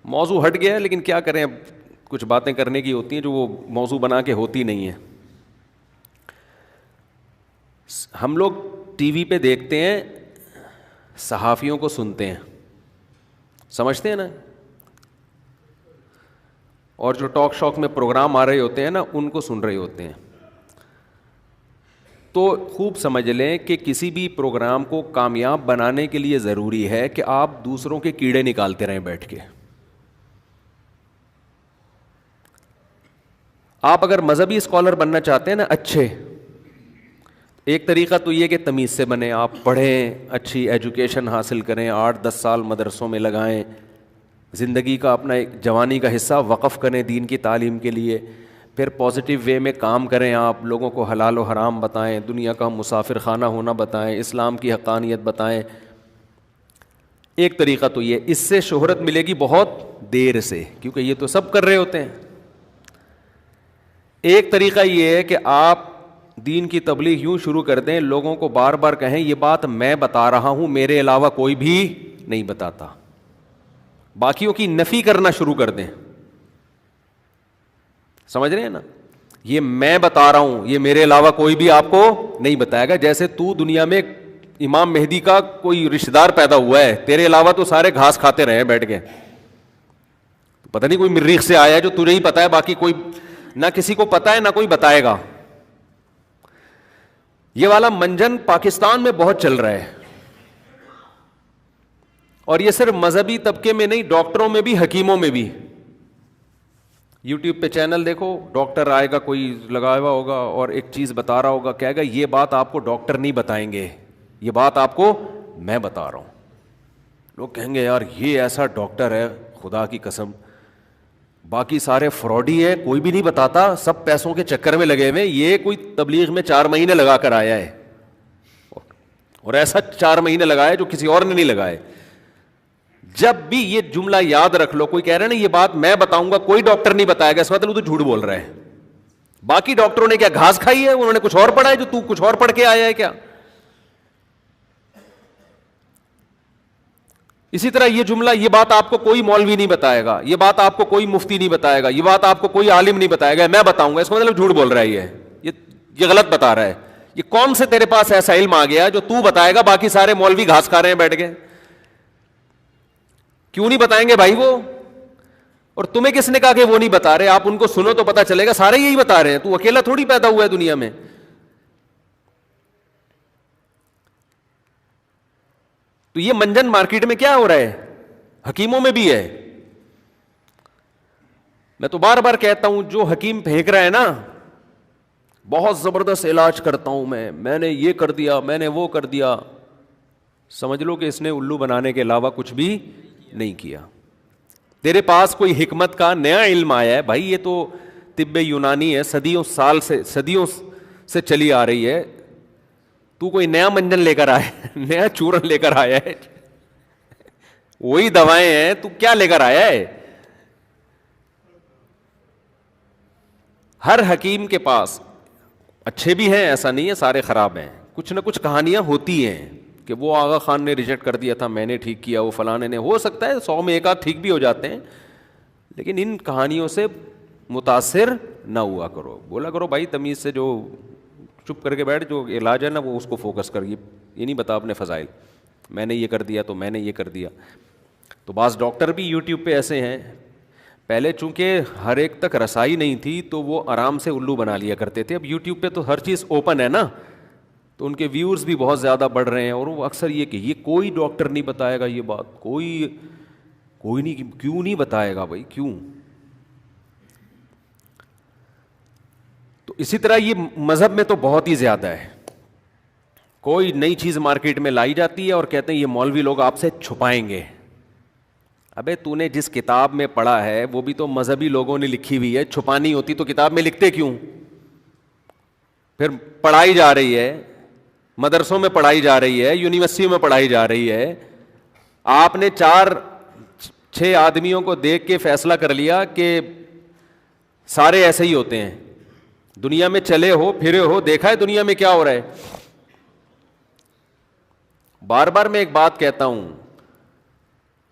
موضوع ہٹ گیا ہے لیکن کیا کریں, اب کچھ باتیں کرنے کی ہوتی ہیں جو وہ موضوع بنا کے ہوتی نہیں ہیں. ہم لوگ ٹی وی پہ دیکھتے ہیں, صحافیوں کو سنتے ہیں, سمجھتے ہیں نا, اور جو ٹاک شوک میں پروگرام آ رہے ہوتے ہیں نا ان کو سن رہے ہوتے ہیں. تو خوب سمجھ لیں کہ کسی بھی پروگرام کو کامیاب بنانے کے لیے ضروری ہے کہ آپ دوسروں کے کیڑے نکالتے رہیں بیٹھ کے. آپ اگر مذہبی اسکالر بننا چاہتے ہیں نا اچھے, ایک طریقہ تو یہ کہ تمیز سے بنیں, آپ پڑھیں, اچھی ایجوکیشن حاصل کریں, 8-10 سال مدرسوں میں لگائیں, زندگی کا اپنا ایک جوانی کا حصہ وقف کریں دین کی تعلیم کے لیے, پھر پازیٹیو وے میں کام کریں, آپ لوگوں کو حلال و حرام بتائیں, دنیا کا مسافر خانہ ہونا بتائیں, اسلام کی حقانیت بتائیں. ایک طریقہ تو یہ, اس سے شہرت ملے گی بہت دیر سے کیونکہ یہ تو سب کر رہے ہوتے ہیں. ایک طریقہ یہ ہے کہ آپ دین کی تبلیغ یوں شروع کر دیں, لوگوں کو بار بار کہیں یہ بات میں بتا رہا ہوں, میرے علاوہ کوئی بھی نہیں بتاتا, باقیوں کی نفی کرنا شروع کر دیں. سمجھ رہے ہیں نا, یہ میں بتا رہا ہوں, یہ میرے علاوہ کوئی بھی آپ کو نہیں بتائے گا. جیسے تو دنیا میں امام مہدی کا کوئی رشتہ دار پیدا ہوا ہے, تیرے علاوہ تو سارے گھاس کھاتے رہے بیٹھ کے, پتہ نہیں کوئی مریخ سے آیا ہے جو تجھے ہی پتا ہے, باقی کوئی نہ کسی کو پتا ہے نہ کوئی بتائے گا. یہ والا منجن پاکستان میں بہت چل رہا ہے, اور یہ صرف مذہبی طبقے میں نہیں, ڈاکٹروں میں بھی, حکیموں میں بھی. یوٹیوب پہ چینل دیکھو, ڈاکٹر آئے گا کوئی لگایا ہوا ہوگا اور ایک چیز بتا رہا ہوگا, کہے گا یہ بات آپ کو ڈاکٹر نہیں بتائیں گے, یہ بات آپ کو میں بتا رہا ہوں. لوگ کہیں گے یار یہ ایسا ڈاکٹر ہے خدا کی قسم, باقی سارے فراڈی ہیں, کوئی بھی نہیں بتاتا, سب پیسوں کے چکر میں لگے ہوئے, یہ کوئی تبلیغ میں 4 مہینے لگا کر آیا ہے, اور ایسا 4 مہینے لگائے جو کسی اور نے نہیں لگائے. جب بھی یہ جملہ یاد رکھ لو, کوئی کہہ رہا ہے نا یہ بات میں بتاؤں گا, کوئی ڈاکٹر نہیں بتائے گا, اس مطلب تو جھوٹ بول رہا ہے. باقی ڈاکٹروں نے کیا گھاس کھائی ہے, انہوں نے کچھ اور پڑھا ہے جو تو کچھ اور پڑھ کے آیا ہے کیا. اسی طرح یہ جملہ, یہ بات آپ کو کوئی مولوی نہیں بتائے گا, یہ بات آپ کو کوئی مفتی نہیں بتائے گا, یہ بات آپ کو کوئی عالم نہیں بتائے گا, میں بتاؤں گا, اس مطلب جھوٹ بول رہا ہے, یہ غلط بتا رہا ہے. یہ کون سے تیرے پاس ایسا علم آ گیا جو تو بتائے گا, باقی سارے مولوی گھاس کھا رہے ہیں بیٹھ کے. کیوں نہیں بتائیں گے بھائی وہ, اور تمہیں کس نے کہا کہ وہ نہیں بتا رہے, آپ ان کو سنو تو پتا چلے گا, سارے یہی بتا رہے ہیں, تو اکیلا تھوڑی پیدا ہوا ہے دنیا میں. تو یہ منجن مارکیٹ میں کیا ہو رہا ہے, حکیموں میں بھی ہے. میں تو بار بار کہتا ہوں, جو حکیم پھینک رہا ہے نا بہت زبردست علاج کرتا ہوں میں نے یہ کر دیا, میں نے وہ کر دیا, سمجھ لو کہ اس نے الو بنانے کے علاوہ کچھ بھی نہیں کیا. تیرے پاس کوئی حکمت کا نیا علم آیا ہے بھائی, یہ تو طب یونانی ہے, صدیوں سے چلی آ رہی ہے, تو کوئی نیا منجن لے کر آیا, نیا چورن لے کر آیا ہے, وہی دوائیں ہیں, تو کیا لے کر آیا ہے. ہر حکیم کے پاس اچھے بھی ہیں, ایسا نہیں ہے سارے خراب ہیں, کچھ نہ کچھ کہانیاں ہوتی ہیں کہ وہ آغا خان نے ریجیکٹ کر دیا تھا, میں نے ٹھیک کیا, وہ فلانے نے, ہو سکتا ہے 100 میں 1 آدھ ٹھیک بھی ہو جاتے ہیں, لیکن ان کہانیوں سے متاثر نہ ہوا کرو. بولا کرو بھائی تمیز سے, جو چپ کر کے بیٹھ, جو علاج ہے نا وہ اس کو فوکس کر, یہ نہیں بتا اپنے فضائل, میں نے یہ کر دیا تو میں نے یہ کر دیا. تو بعض ڈاکٹر بھی یوٹیوب پہ ایسے ہیں, پہلے چونکہ ہر ایک تک رسائی نہیں تھی تو وہ آرام سے الو بنا لیا کرتے تھے. اب یوٹیوب پہ تو ہر چیز اوپن ہے نا, تو ان کے ویورز بھی بہت زیادہ بڑھ رہے ہیں, اور وہ اکثر یہ کہ یہ کوئی ڈاکٹر نہیں بتائے گا یہ بات, کوئی نہیں, کیوں نہیں بتائے گا بھائی, کیوں. تو اسی طرح یہ مذہب میں تو بہت ہی زیادہ ہے, کوئی نئی چیز مارکیٹ میں لائی جاتی ہے اور کہتے ہیں یہ مولوی لوگ آپ سے چھپائیں گے. ابے تو نے جس کتاب میں پڑھا ہے وہ بھی تو مذہبی لوگوں نے لکھی ہوئی ہے, چھپانی ہوتی تو کتاب میں لکھتے کیوں. پھر پڑھائی جا رہی ہے, مدرسوں میں پڑھائی جا رہی ہے, یونیورسٹیوں میں پڑھائی جا رہی ہے, آپ نے 4-6 آدمیوں کو دیکھ کے فیصلہ کر لیا کہ سارے ایسے ہی ہوتے ہیں. دنیا میں چلے ہو, پھرے ہو, دیکھا ہے دنیا میں کیا ہو رہا ہے. بار بار میں ایک بات کہتا ہوں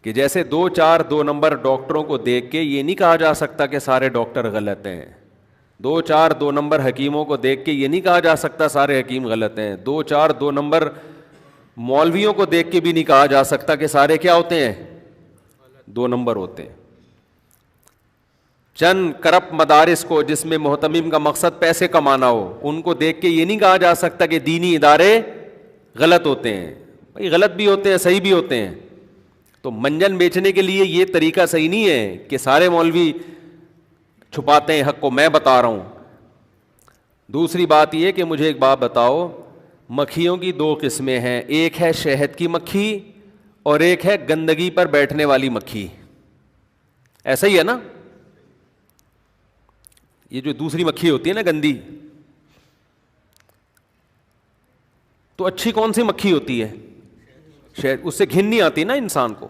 کہ جیسے 2 4 2 نمبر ڈاکٹروں کو دیکھ کے یہ نہیں کہا جا سکتا کہ سارے ڈاکٹر غلط ہیں. 2 4 2 نمبر حکیموں کو دیکھ کے یہ نہیں کہا جا سکتا سارے حکیم غلط ہیں. 2 4 2 نمبر مولویوں کو دیکھ کے بھی نہیں کہا جا سکتا کہ سارے کیا ہوتے ہیں؟ 2 نمبر ہوتے ہیں. چند کرپٹ مدارس کو جس میں محتمم کا مقصد پیسے کمانا ہو، ان کو دیکھ کے یہ نہیں کہا جا سکتا کہ دینی ادارے غلط ہوتے ہیں. بھائی غلط بھی ہوتے ہیں، صحیح بھی ہوتے ہیں. تو منجن بیچنے کے لیے یہ طریقہ صحیح نہیں ہے کہ سارے مولوی چھپاتے ہیں حق کو. میں بتا رہا ہوں. دوسری بات یہ کہ مجھے ایک بات بتاؤ، مکھیوں کی 2 قسمیں ہیں، ایک ہے شہد کی مکھی اور ایک ہے گندگی پر بیٹھنے والی مکھی. ایسا ہی ہے نا؟ یہ جو دوسری مکھی ہوتی ہے نا گندی، تو اچھی کون سی مکھی ہوتی ہے؟ شہد. اس سے گھن نہیں آتی نا انسان کو.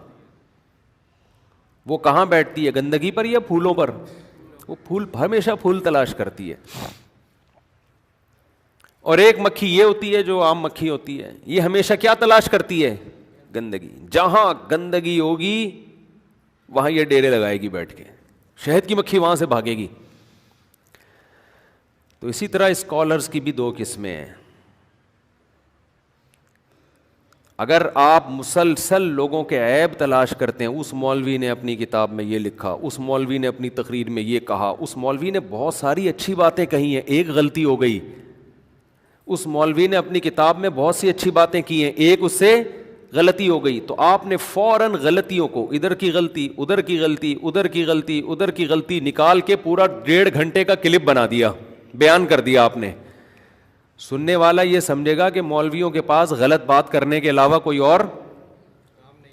وہ کہاں بیٹھتی ہے؟ گندگی پر یا پھولوں پر؟ وہ پھول، ہمیشہ پھول تلاش کرتی ہے. اور ایک مکھی یہ ہوتی ہے جو عام مکھی ہوتی ہے، یہ ہمیشہ کیا تلاش کرتی ہے؟ گندگی. جہاں گندگی ہوگی وہاں یہ ڈیرے لگائے گی بیٹھ کے. شہد کی مکھی وہاں سے بھاگے گی. تو اسی طرح اسکالرز کی بھی 2 قسمیں ہیں. اگر آپ مسلسل لوگوں کے عیب تلاش کرتے ہیں، اس مولوی نے اپنی کتاب میں یہ لکھا، اس مولوی نے اپنی تقریر میں یہ کہا، اس مولوی نے بہت ساری اچھی باتیں کہی ہیں، ایک غلطی ہو گئی. اس مولوی نے اپنی کتاب میں بہت سی اچھی باتیں کی ہیں، ایک اس سے غلطی ہو گئی، تو آپ نے فوراً غلطیوں کو، ادھر کی غلطی، ادھر کی غلطی، ادھر کی غلطی، ادھر کی غلطی نکال کے پورا 1.5 گھنٹے کا کلپ بنا دیا، بیان کر دیا آپ نے. سننے والا یہ سمجھے گا کہ مولویوں کے پاس غلط بات کرنے کے علاوہ کوئی اور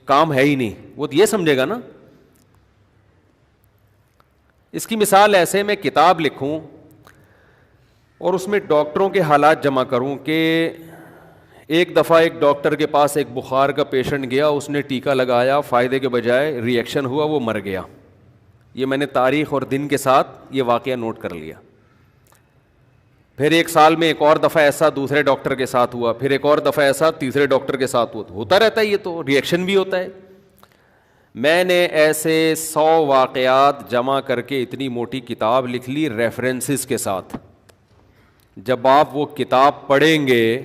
کام ہے ہی نہیں. وہ تو یہ سمجھے گا نا. اس کی مثال ایسے، میں کتاب لکھوں اور اس میں ڈاکٹروں کے حالات جمع کروں کہ ایک دفعہ ایک ڈاکٹر کے پاس ایک بخار کا پیشنٹ گیا، اس نے ٹیکہ لگایا، فائدے کے بجائے ری ایکشن ہوا، وہ مر گیا. یہ میں نے تاریخ اور دن کے ساتھ یہ واقعہ نوٹ کر لیا. پھر 1 سال میں ایک اور دفعہ ایسا دوسرے ڈاکٹر کے ساتھ ہوا، پھر ایک اور دفعہ ایسا تیسرے ڈاکٹر کے ساتھ ہوا. ہوتا رہتا ہے، یہ تو ری ایکشن بھی ہوتا ہے. میں نے ایسے 100 واقعات جمع کر کے اتنی موٹی کتاب لکھ لی ریفرنسز کے ساتھ. جب آپ وہ کتاب پڑھیں گے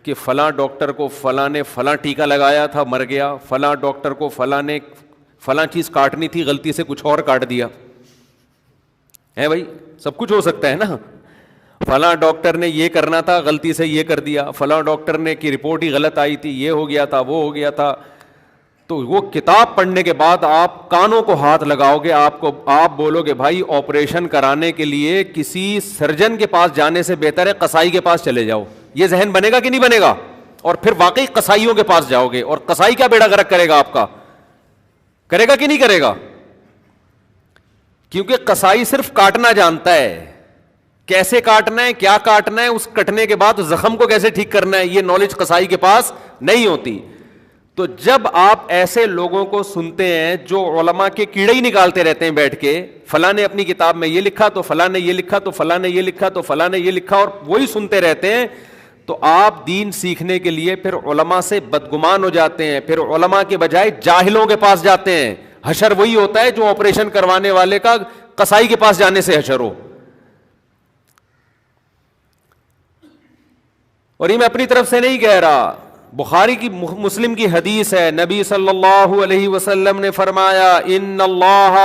کہ فلاں ڈاکٹر کو فلاں نے فلاں ٹیکہ لگایا تھا، مر گیا، فلاں ڈاکٹر کو فلاں نے فلاں چیز کاٹنی تھی، غلطی سے کچھ اور کاٹ دیا ہے. بھائی سب کچھ ہو سکتا ہے نا. فلاں ڈاکٹر نے یہ کرنا تھا، غلطی سے یہ کر دیا، فلاں ڈاکٹر نے کی رپورٹ ہی غلط آئی تھی، یہ ہو گیا تھا، وہ ہو گیا تھا. تو وہ کتاب پڑھنے کے بعد آپ کانوں کو ہاتھ لگاؤ گے، آپ بولو گے بھائی آپریشن کرانے کے لیے کسی سرجن کے پاس جانے سے بہتر ہے قصائی کے پاس چلے جاؤ. یہ ذہن بنے گا کہ نہیں بنے گا؟ اور پھر واقعی قصائیوں کے پاس جاؤ گے، اور قصائی کا بیڑا غرق کرے گا آپ کا. کرے گا کہ نہیں کرے گا؟ کیونکہ قصائی صرف کاٹنا جانتا ہے، کیسے کاٹنا ہے، کیا کاٹنا ہے، اس کٹنے کے بعد زخم کو کیسے ٹھیک کرنا ہے، یہ نالج قصائی کے پاس نہیں ہوتی. تو جب آپ ایسے لوگوں کو سنتے ہیں جو علماء کے کیڑے ہی نکالتے رہتے ہیں بیٹھ کے، فلاں نے اپنی کتاب میں یہ لکھا تو فلاں نے یہ لکھا تو فلاں نے یہ لکھا تو فلاں نے یہ لکھا، اور وہی سنتے رہتے ہیں، تو آپ دین سیکھنے کے لیے پھر علماء سے بدگمان ہو جاتے ہیں، پھر علماء کے بجائے جاہلوں کے پاس جاتے ہیں. حشر وہی ہوتا ہے جو آپریشن کروانے والے کا قصائی کے پاس جانے سے حشر ہو. اور یہ میں اپنی طرف سے نہیں کہہ رہا، بخاری کی مسلم کی حدیث ہے، نبی صلی اللہ علیہ وسلم نے فرمایا ان اللہ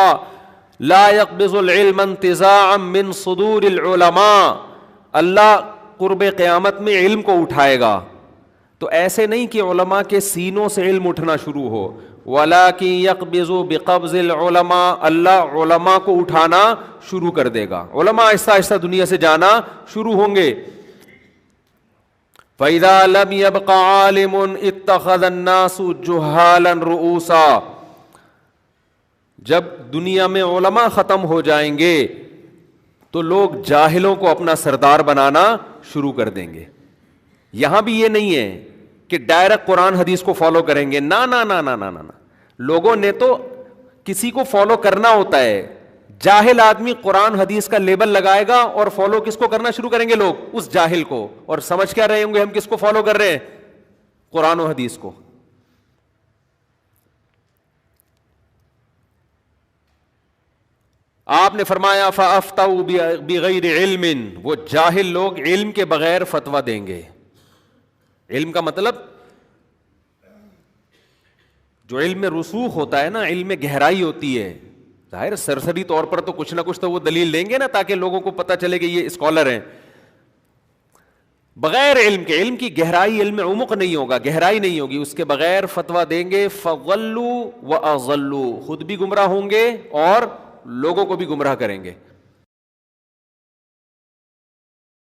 لا يقبض العلم انتزاعا من صدور العلماء، اللہ قرب قیامت میں علم کو اٹھائے گا. تو ایسے نہیں کہ علماء کے سینوں سے علم اٹھنا شروع ہو، وَلَكِنْ يَقْبِضُ بِقَبْضِ الْعُلَمَاء، اللہ علماء کو اٹھانا شروع کر دے گا، علماء آہستہ آہستہ دنیا سے جانا شروع ہوں گے. فَإِذَا لَمْ يَبْقَ عَالِمٌ اتَّخَذَ النَّاسُ جُهَّالًا رُؤُوسًا، جب دنیا میں علماء ختم ہو جائیں گے تو لوگ جاہلوں کو اپنا سردار بنانا شروع کر دیں گے. یہاں بھی یہ نہیں ہے کہ ڈائریکٹ قرآن حدیث کو فالو کریں گے، نا نا نا نا نا نا. لوگوں نے تو کسی کو فالو کرنا ہوتا ہے. جاہل آدمی قرآن حدیث کا لیبل لگائے گا اور فالو کس کو کرنا شروع کریں گے لوگ؟ اس جاہل کو. اور سمجھ کیا رہے ہوں گے ہم کس کو فالو کر رہے ہیں؟ قرآن و حدیث کو. آپ نے فرمایا فَأَفْتَوْا بِغَيْرِ عِلْمٍ، وہ جاہل لوگ علم کے بغیر فتویٰ دیں گے. علم کا مطلب جو علم میں رسوخ ہوتا ہے نا، علم میں گہرائی ہوتی ہے. ظاہر سرسری طور پر تو کچھ نہ کچھ تو وہ دلیل دیں گے نا، تاکہ لوگوں کو پتہ چلے کہ یہ اسکالر ہیں. بغیر علم کے، علم کی گہرائی، علم میں عمق نہیں ہوگا، گہرائی نہیں ہوگی، اس کے بغیر فتویٰ دیں گے. فَضَلُّوا وَأَضَلُّوا، خود بھی گمراہ ہوں گے اور لوگوں کو بھی گمراہ کریں گے.